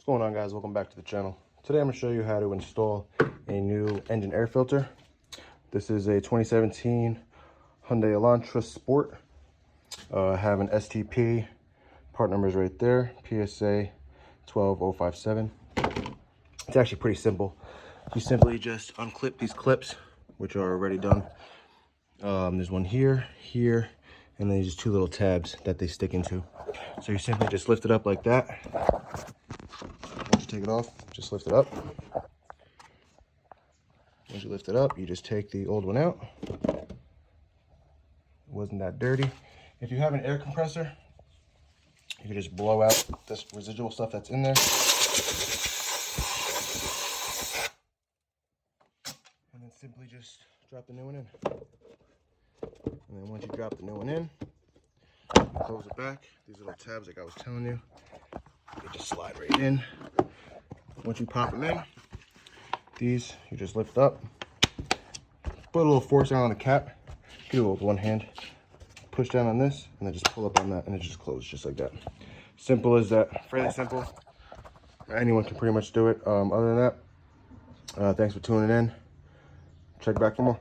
What's going on, guys? Welcome back to the channel. Today I'm going to show you how to install a new engine air filter. This is a 2017 Hyundai Elantra Sport. I have an STP, part number is right there, PSA 12057. It's actually pretty simple. You simply just unclip these clips, which are already done. There's one here, here, and then just two little tabs that they stick into. So you simply just lift it up like that. Once you take it off, just lift it up. Once you lift it up, you just take the old one out. It wasn't that dirty. If you have an air compressor, you can just blow out this residual stuff that's in there. And then simply just drop the new one in. And then once you drop the new one in, you close it back. These little tabs, like I was telling you, they just slide right in. Once you pop them in, these you just lift up, put a little force down on the cap. You can do it with one hand. Push down on this, and then just pull up on that, and it just closes just like that. Simple as that. Fairly simple. Anyone can pretty much do it. Other than that, thanks for tuning in. Check back for more.